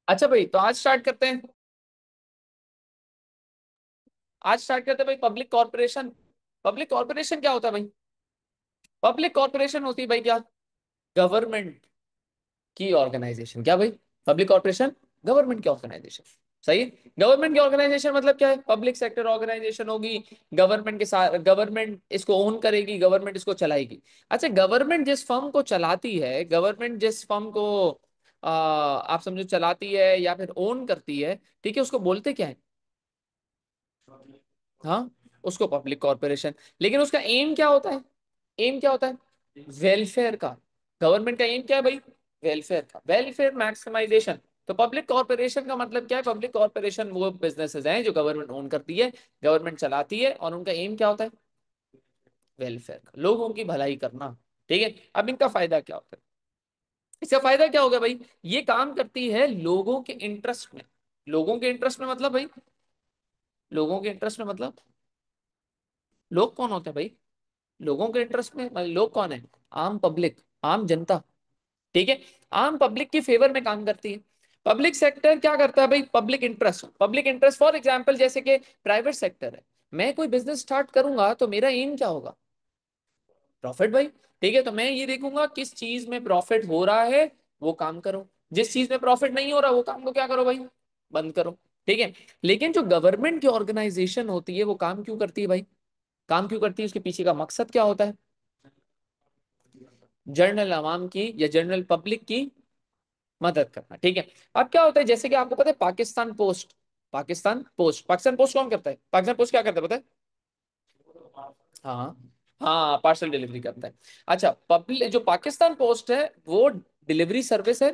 अच्छा भाई, तो आज स्टार्ट करते हैं। भाई पब्लिक कॉर्पोरेशन। पब्लिक कॉर्पोरेशन क्या होता है भाई? पब्लिक कॉर्पोरेशन होती है भाई क्या? गवर्नमेंट की ऑर्गेनाइजेशन। क्या भाई? पब्लिक कॉर्पोरेशन गवर्नमेंट की ऑर्गेनाइजेशन। सही है। गवर्नमेंट की ऑर्गेनाइजेशन मतलब क्या है? पब्लिक सेक्टर ऑर्गेनाइजेशन होगी। गवर्नमेंट के साथ गवर्नमेंट इसको ओन करेगी, गवर्नमेंट इसको चलाएगी। अच्छा, गवर्नमेंट जिस फर्म को चलाती है, गवर्नमेंट जिस फर्म को आप समझो चलाती है या फिर ओन करती है, ठीक है, उसको बोलते क्या है? हाँ, उसको पब्लिक कॉर्पोरेशन। लेकिन उसका एम क्या होता है? एम क्या होता है? वेलफेयर का। गवर्नमेंट का एम क्या है भाई? वेलफेयर का, वेलफेयर मैक्सिमाइजेशन। तो पब्लिक कॉर्पोरेशन का मतलब क्या है? पब्लिक कॉर्पोरेशन वो बिजनेसेस हैं जो गवर्नमेंट ओन करती है, गवर्नमेंट चलाती है, और उनका एम क्या होता है? वेलफेयर का, लोगों की भलाई करना। ठीक है। अब इनका फायदा क्या होता है? इसका फायदा क्या होगा भाई? ये काम करती है लोगों के इंटरेस्ट में। लोगों के इंटरेस्ट में मतलब भाई, लोगों के इंटरेस्ट में मतलब लोग कौन होते हैं भाई? लोगों के इंटरेस्ट में लोग कौन है? आम पब्लिक, आम जनता। ठीक है। आम पब्लिक की फेवर में काम करती है। पब्लिक सेक्टर क्या करता है भाई? Public interest. Public interest for example जैसे कि प्राइवेट सेक्टर है। मैं कोई बिजनेस स्टार्ट करूंगा तो मेरा एम क्या होगा? प्रॉफिट भाई। ठीक है, तो मैं ये देखूंगा किस चीज में प्रॉफिट हो रहा है, वो काम करो। जिस चीज में प्रॉफिट नहीं हो रहा वो काम को क्या करो भाई? बंद करो। ठीक है। लेकिन जो गवर्नमेंट की ऑर्गेनाइजेशन होती है वो काम क्यों करती है भाई? काम क्यों करती है? उसके पीछे का मकसद क्या होता है? जनरल आवाम की या जनरल पब्लिक की मदद करना। ठीक है। अब क्या होता है, जैसे कि आपको पता है पाकिस्तान पोस्ट। पाकिस्तान पोस्ट कौन करता है? पाकिस्तान पोस्ट क्या करता है पता है? हाँ, हाँ, पार्सल डिलीवरी करता है। अच्छा, पब्लिक जो पाकिस्तान पोस्ट है वो डिलीवरी सर्विस है।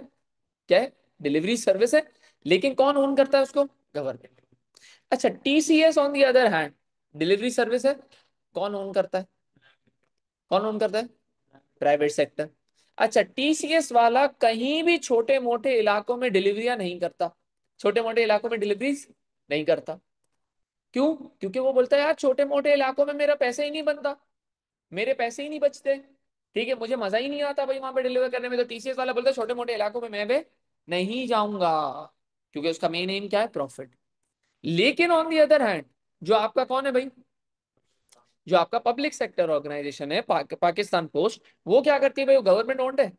क्या है? डिलीवरी सर्विस है। लेकिन कौन ओन करता है उसको? गवर्नमेंट। अच्छा, TCS on the other hand delivery service है। कौन ओन करता है? कौन ओन करता है? Private sector. अच्छा, टीसीएस वाला कहीं भी छोटे मोटे इलाकों में डिलीवरियां नहीं करता। छोटे मोटे इलाकों में डिलीवरीज नहीं करता। क्यों? क्योंकि वो बोलता है यार छोटे मोटे इलाकों में मेरा पैसे ही नहीं बनता, मेरे पैसे ही नहीं बचते। ठीक है, मुझे मजा ही नहीं आता भाई वहां पे डिलीवर करने में। तो टीसीएस वाला बोलता है छोटे मोटे इलाकों में मैं भी नहीं जाऊंगा, क्योंकि उसका मेन एम क्या है? प्रॉफिट। लेकिन ऑन दी अदर हैंड जो आपका कौन है भाई? जो आपका पब्लिक सेक्टर ऑर्गेनाइजेशन है पाकिस्तान पोस्ट, वो क्या करती है भाई? वो गवर्नमेंट ओन्ड है।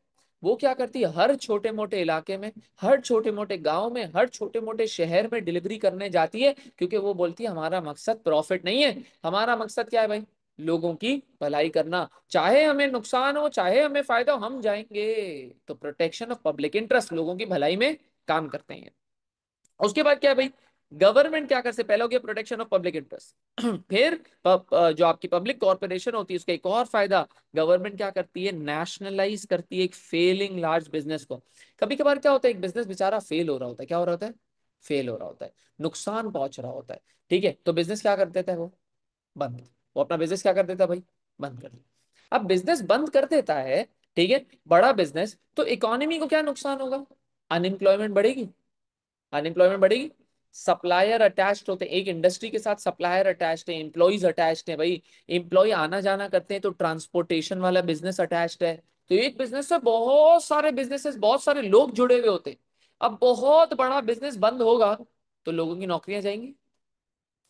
वो क्या करती है? हर छोटे मोटे इलाके में, हर छोटे मोटे गांव में, हर छोटे मोटे शहर में डिलीवरी करने जाती है, क्योंकि वो बोलती है हमारा मकसद प्रॉफिट नहीं है, हमारा मकसद क्या है भाई? लोगों की भलाई करना। चाहे हमें नुकसान हो चाहे हमें फायदा हो, हम जाएंगे। तो प्रोटेक्शन ऑफ पब्लिक इंटरेस्ट, लोगों की भलाई में काम करते हैं। उसके बाद क्या है भाई? गवर्नमेंट क्या कर सकते? पहला हो गया प्रोटेक्शन ऑफ पब्लिक इंटरेस्ट। फिर जो आपकी पब्लिक कॉर्पोरेशन होती है उसका एक और फायदा, गवर्नमेंट क्या करती है? नेशनलाइज करती है एक फेलिंग लार्ज बिजनेस को। कभी कभार क्या होता है, एक बिजनेस बेचारा फेल हो रहा होता है। क्या हो रहा होता है? फेल हो रहा होता है, नुकसान पहुंच रहा होता है। ठीक है, तो बिजनेस क्या कर देता है? बंद वो अपना बिजनेस क्या कर देता है भाई? बंद कर देता। अब बिजनेस बंद कर देता है, ठीक है, बड़ा बिजनेस, तो इकोनॉमी को क्या नुकसान होगा? अनएम्प्लॉयमेंट बढ़ेगी। अनएम्प्लॉयमेंट बढ़ेगी। सप्लायर अटैच्ड होते हैं, एक इंडस्ट्री के साथ सप्लायर अटैच्ड है, एम्प्लॉयज अटैच्ड है भाई। एम्प्लॉय आना जाना करते हैं, तो ट्रांसपोर्टेशन वाला बिजनेस अटैच्ड है। तो एक बिजनेस से बहुत सारे बिजनेसेस, बहुत सारे लोग जुड़े हुए होते हैं। अब बहुत बड़ा बिजनेस बंद होगा तो लोगों की नौकरियां जाएंगी।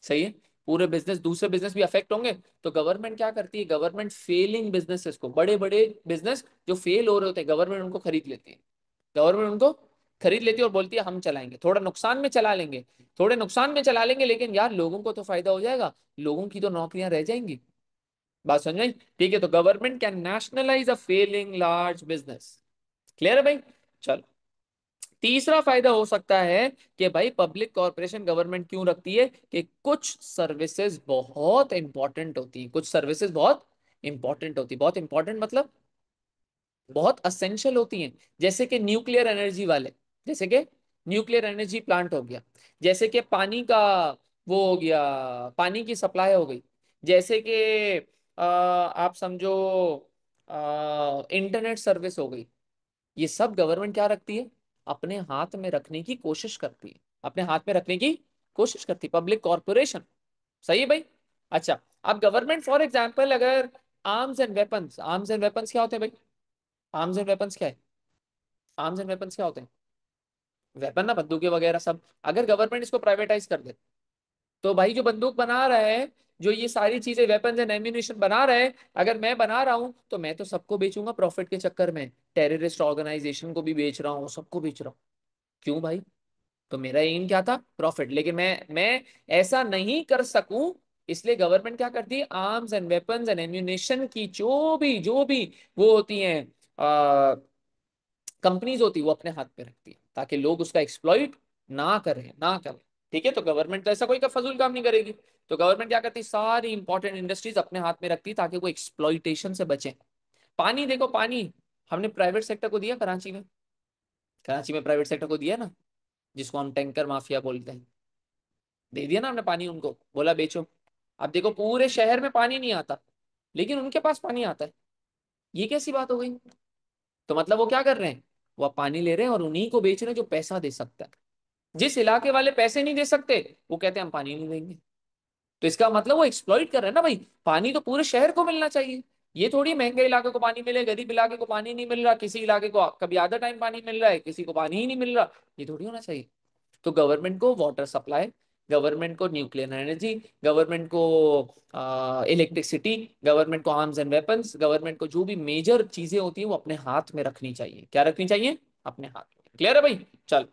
सही है। पूरे बिजनेस, दूसरे बिजनेस भी अफेक्ट होंगे। तो गवर्नमेंट क्या करती है? गवर्नमेंट फेलिंग बिजनेसेस को, बड़े बड़े बिजनेस जो फेल हो रहे होते हैं, गवर्नमेंट उनको खरीद लेती है। गवर्नमेंट उनको खरीद लेती है और बोलती है हम चलाएंगे, थोड़ा नुकसान में चला लेंगे, थोड़े नुकसान में चला लेंगे, लेकिन यार लोगों को तो फायदा हो जाएगा, लोगों की तो नौकरियां रह जाएंगी। बात समझ में आई? ठीक है, तो government can nationalise a failing large business. Clear है भाई? चलो, तीसरा फायदा हो सकता है कि भाई पब्लिक कॉर्पोरेशन गवर्नमेंट क्यों रखती है? कि कुछ सर्विसेज बहुत इंपॉर्टेंट होती हैं, कुछ सर्विसेज बहुत इंपॉर्टेंट होती, बहुत इंपॉर्टेंट मतलब बहुत असेंशियल होती हैं। जैसे कि न्यूक्लियर एनर्जी वाले, जैसे कि न्यूक्लियर एनर्जी प्लांट हो गया, जैसे कि पानी का वो हो गया, पानी की सप्लाई हो गई, जैसे कि आप समझो इंटरनेट सर्विस हो गई। ये सब गवर्नमेंट क्या रखती है? अपने हाथ में रखने की कोशिश करती है, अपने हाथ में रखने की कोशिश करती है पब्लिक कॉर्पोरेशन। सही है भाई? अच्छा, अब गवर्नमेंट फॉर एग्जांपल अगर आर्म्स एंड वेपन्स क्या होते हैं भाई? आर्म्स एंड वेपन्स क्या है? आर्म्स एंड वेपन्स क्या होते हैं? वेपन ना, बंदूकें वगैरह सब। अगर गवर्नमेंट इसको प्राइवेटाइज कर दे तो भाई जो बंदूक बना रहा है, जो ये सारी चीजें वेपन्स एंड एम्यूनिशन बना रहा है, अगर मैं बना रहा हूं तो मैं तो सबको बेचूंगा प्रॉफिट के चक्कर में। टेररिस्ट ऑर्गेनाइजेशन को भी बेच रहा हूँ, सबको बेच रहा हूँ। क्यों भाई? तो मेरा एम क्या था? प्रॉफिट। लेकिन मैं ऐसा नहीं कर सकूं, इसलिए गवर्नमेंट क्या करती है, arms and weapons and ammunition की जो भी वो होती हैं, कंपनीज होती है, वो अपने हाथ में रखती है, ताकि लोग उसका एक्सप्लॉइट ना करें। ठीक है, तो गवर्नमेंट तो ऐसा कोई का फजूल काम नहीं करेगी। तो गवर्नमेंट क्या करती है, सारी इंपॉर्टेंट इंडस्ट्रीज अपने हाथ में रखती है, ताकि वो एक्सप्लॉइटेशन से बचे। पानी देखो, पानी हमने प्राइवेट सेक्टर को दिया कराची में। कराची में प्राइवेट सेक्टर को दिया ना, जिसको हम टैंकर माफिया बोलते हैं। दे दिया ना हमने पानी उनको, बोला बेचो। अब देखो पूरे शहर में पानी नहीं आता, लेकिन उनके पास पानी आता है। ये कैसी बात हो गई? तो मतलब वो क्या कर रहे हैं, वो पानी ले रहे हैं और उन्हीं को बेच रहे हैं जो पैसा दे सकता है। जिस इलाके वाले पैसे नहीं दे सकते, वो कहते हैं हम पानी नहीं देंगे। तो इसका मतलब वो एक्सप्लॉइट कर रहे हैं ना भाई। पानी तो पूरे शहर को मिलना चाहिए। ये थोड़ी महंगे इलाके को पानी मिले, गरीब इलाके को पानी नहीं मिल रहा, किसी इलाके को कभी आधा टाइम पानी मिल रहा है, किसी को पानी ही नहीं मिल रहा। ये थोड़ी होना चाहिए। तो गवर्नमेंट को वाटर सप्लाई, गवर्नमेंट को न्यूक्लियर एनर्जी, गवर्नमेंट को इलेक्ट्रिसिटी, गवर्नमेंट को आर्म्स एंड वेपन्स, गवर्नमेंट को जो भी मेजर चीजें होती है वो अपने हाथ में रखनी चाहिए। क्या रखनी चाहिए? अपने हाथ में। क्लियर है भाई? चल,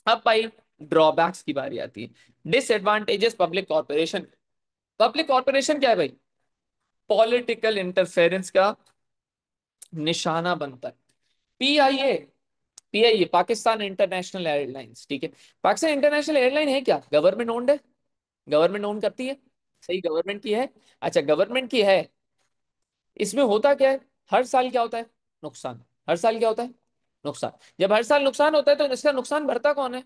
अब भाई ड्रॉबैक्स की बारी आती है। Disadvantages public corporation. Public corporation क्या है भाई? पॉलिटिकल इंटरफेरेंस का निशाना बनता है। PIA, PIA Pakistan international airlines, ठीक है। पाकिस्तान इंटरनेशनल एयरलाइन है क्या? गवर्नमेंट ओन्ड है? गवर्नमेंट ओन करती है? सही, गवर्नमेंट की है। अच्छा, गवर्नमेंट की है। इसमें होता क्या है, हर साल क्या होता है? नुकसान। हर साल क्या होता है? नुकसान। जब हर साल नुकसान होता है तो इसका नुकसान भरता कौन है?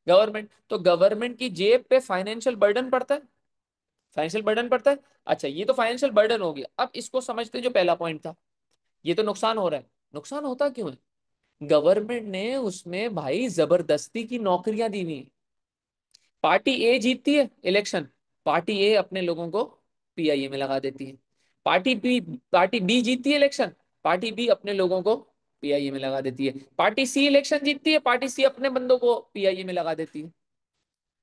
गवर्नमेंट। तो गवर्नमेंट की जेब पे फाइनेंशियल बर्डन पड़ता है। फाइनेंशियल बर्डन पड़ता है। अच्छा, ये तो फाइनेंशियल बर्डन हो गया। अब इसको समझते हैं, जो पहला पॉइंट था, ये तो नुकसान हो रहा है। नुकसान होता क्यों है? गवर्नमेंट ने उसमें भाई जबरदस्ती की नौकरियां दी हुई हैं। पार्टी ए जीतती है इलेक्शन, पार्टी ए अपने लोगों को पीआईए में लगा देती है। पार्टी बी जीतती है इलेक्शन, पार्टी बी अपने लोगों को पीआईए में लगा देती है। पार्टी सी इलेक्शन जीतती है, पार्टी सी अपने बंदों को पीआईए में लगा देती है।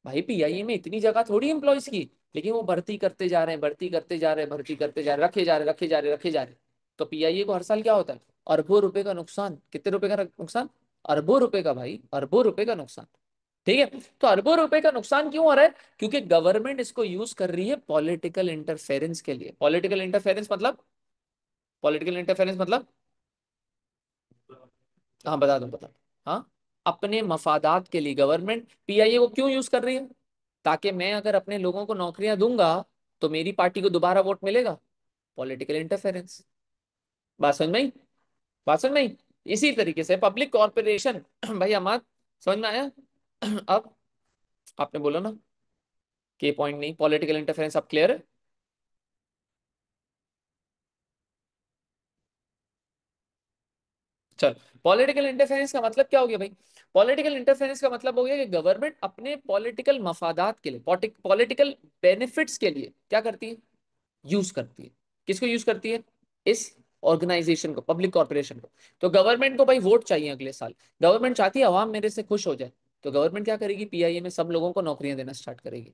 भाई पीआईए में इतनी जगह थोड़ी एम्प्लॉयज की, लेकिन वो भर्ती करते जा रहे हैं, भर्ती करते जा रहे हैं, भर्ती करते जा रहे हैं, रखे जा रहे हैं, रखे जा रहे हैं, रखे जा रहे हैं। तो पीआईए को हर साल क्या होता है? अरबों रुपए का नुकसान। कितने रुपए का नुकसान? अरबों रुपए का भाई, अरबों रुपए का नुकसान। ठीक है। तो अरबों रुपए का नुकसान क्यों हो रहा है? क्योंकि गवर्नमेंट इसको यूज कर रही है पॉलिटिकल इंटरफेरेंस के लिए। पॉलिटिकल इंटरफेरेंस मतलब, पॉलिटिकल इंटरफेरेंस मतलब, हाँ बता दूं, बता। हाँ, अपने मफादात के लिए गवर्नमेंट पीआईए को क्यों यूज कर रही है? ताकि मैं अगर अपने लोगों को नौकरियां दूंगा तो मेरी पार्टी को दोबारा वोट मिलेगा। Political interference. बात समझ में आई? बात समझ में आई? इसी तरीके से पब्लिक कॉर्पोरेशन भाई अहमद, समझ में आया? अब आपने बोला ना कि पॉइंट नहीं, पॉलिटिकल इंटरफेरेंस अब क्लियर है? चल, पॉलिटिकल इंटरफेरेंस का मतलब क्या हो गया भाई? पॉलिटिकल इंटरफेरेंस का मतलब हो गया कि गवर्नमेंट अपने पॉलिटिकल मफादात के लिए, पॉलिटिकल बेनिफिट्स के लिए क्या करती है? यूज करती है। किसको यूज करती है? इस ऑर्गेनाइजेशन को, पब्लिक कॉर्पोरेशन को। तो गवर्नमेंट को भाई वोट चाहिए अगले साल। गवर्नमेंट चाहती है अवाम मेरे से खुश हो जाए। तो गवर्नमेंट क्या करेगी, पीआईए में सब लोगों को नौकरियां देना स्टार्ट करेगी।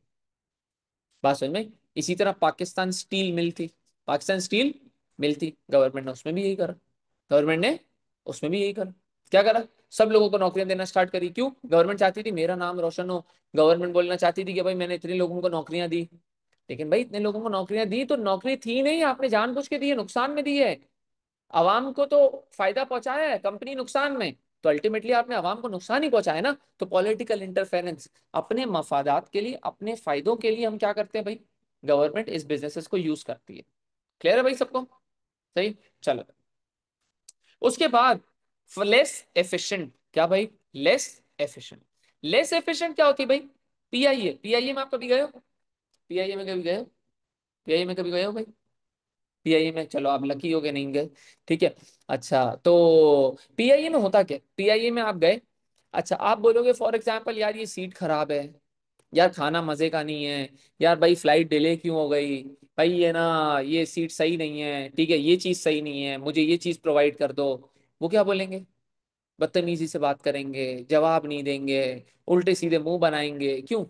बात समझ में? इसी तरह पाकिस्तान स्टील मिल थी, पाकिस्तान स्टील मिल थी, गवर्नमेंट ने उसमें भी यही करा। गवर्नमेंट ने उसमें भी यही करा। क्या करा? सब लोगों को नौकरियां देना स्टार्ट करी। क्यों? गवर्नमेंट चाहती थी मेरा नाम रोशन हो। गवर्नमेंट बोलना चाहती थी कि भाई मैंने इतने लोगों को नौकरियां दी। लेकिन भाई इतने लोगों को नौकरियां दी तो नौकरी थी नहीं, आपने जानबूझ के दी है, नुकसान में दी है। आवाम को तो फायदा पहुंचाया है, कंपनी नुकसान में। तो अल्टीमेटली आपने आवाम को नुकसान ही पहुंचाया ना। तो पॉलिटिकल इंटरफेरेंस, अपने मफादात के लिए, अपने फायदों के लिए हम क्या करते हैं भाई? गवर्नमेंट इस बिजनेसेस को यूज करती है। क्लियर है भाई सबको? सही। चलो, उसके बाद लेस एफिशिएंट। क्या भाई? Less efficient. लेस एफिशिएंट क्या होती है भाई? पीआईए, पीआईए में आप कभी गए हो? पीआईए में कभी गए हो? पीआईए में कभी गए हो भाई? पीआईए में, चलो आप लकी हो गए, नहीं गए। ठीक है। अच्छा, तो पीआईए में होता क्या? पीआईए में आप गए, अच्छा आप बोलोगे फॉर एग्जांपल यार ये सीट खराब है, यार खाना मजे का नहीं है, यार भाई फ्लाइट डिले क्यों हो गई, भाई ये ना ये सीट सही नहीं है, ठीक है, ये चीज सही नहीं है, मुझे ये चीज प्रोवाइड कर दो। वो क्या बोलेंगे? बदतमीजी से बात करेंगे, जवाब नहीं देंगे, उल्टे सीधे मुंह बनाएंगे। क्यों?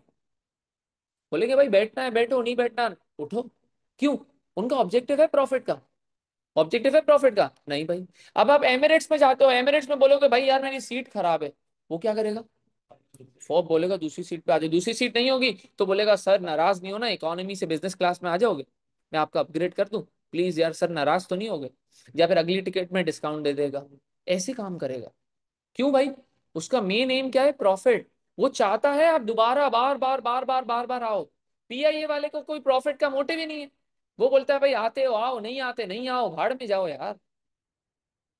बोलेंगे भाई बैठना है बैठो, नहीं बैठना उठो। क्यों? उनका ऑब्जेक्टिव है प्रॉफिट का। ऑब्जेक्टिव है प्रॉफिट का, नहीं भाई। अब आप एमिरेट्स में जाते हो, एमिरेट्स में बोलोगे भाई यार मेरी सीट खराब है, वो क्या करेगा? फॉब बोलेगा दूसरी सीट पे आ जाओ, दूसरी सीट नहीं होगी तो बोलेगा सर नाराज नहीं हो ना, इकोनॉमी से बिजनेस क्लास में आ जाओगे, मैं आपका अपग्रेड कर दूं, प्लीज यार सर नाराज तो नहीं होगे। या फिर अगली टिकट में डिस्काउंट दे देगा। ऐसे काम करेगा। क्यों भाई? उसका मेन एम क्या है? प्रॉफिट। वो चाहता है आप दोबारा बार बार बार बार बार बार आओ। पीआईए वाले को कोई प्रॉफिट का मोटिव ही नहीं है। वो बोलता है भाई आते हो आओ, नहीं आते नहीं आओ, भाड़ में जाओ यार।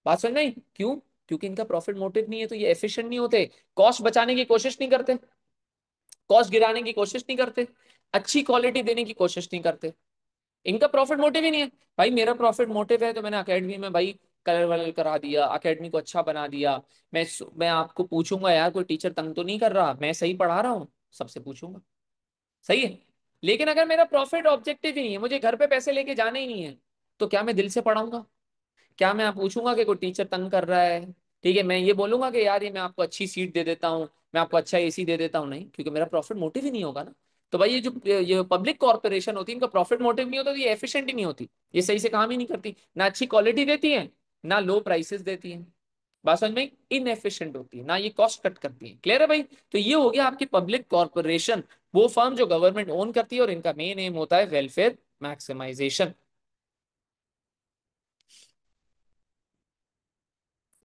बात समझ में आई? क्यों? क्योंकि इनका प्रॉफिट मोटिव नहीं है, तो ये एफिशिएंट नहीं होते, कॉस्ट बचाने की कोशिश नहीं करते, कॉस्ट गिराने की कोशिश नहीं करते, अच्छी क्वालिटी देने की कोशिश नहीं करते। इनका प्रॉफिट मोटिव ही नहीं है। भाई मेरा प्रॉफिट मोटिव है तो मैंने अकेडमी में भाई कलर वलर करा दिया, अकेडमी को अच्छा बना दिया। मैं आपको पूछूंगा यार कोई टीचर तंग तो नहीं कर रहा, मैं सही पढ़ा रहा हूँ, सबसे पूछूंगा। सही है। लेकिन अगर मेरा प्रॉफिट ऑब्जेक्टिव ही नहीं है, मुझे घर पे पैसे लेके जाने ही नहीं है, तो क्या मैं दिल से पढ़ाऊंगा? क्या मैं पूछूंगा कि कोई टीचर तंग कर रहा है? ठीक है, मैं ये बोलूंगा कि यार ये मैं आपको अच्छी सीट दे देता हूँ, मैं आपको अच्छा एसी दे देता हूँ? नहीं, क्योंकि मेरा प्रॉफिट मोटिव ही नहीं होगा ना। तो भाई ये पब्लिक कॉर्पोरेशन होती है, इनका प्रॉफिट मोटिव नहीं होता तो ये एफिशिएंट ही नहीं होती। ये सही से काम ही नहीं करती, ना अच्छी क्वालिटी देती है, ना लो प्राइसेस देती है। बात समझ में? इनएफिशिएंट होती है ना, ये कॉस्ट कट करती है। क्लियर है भाई? तो ये हो गया आपकी पब्लिक कॉर्पोरेशन, वो फर्म जो गवर्नमेंट ओन करती है और इनका मेन एम होता है वेलफेयर मैक्सिमाइजेशन।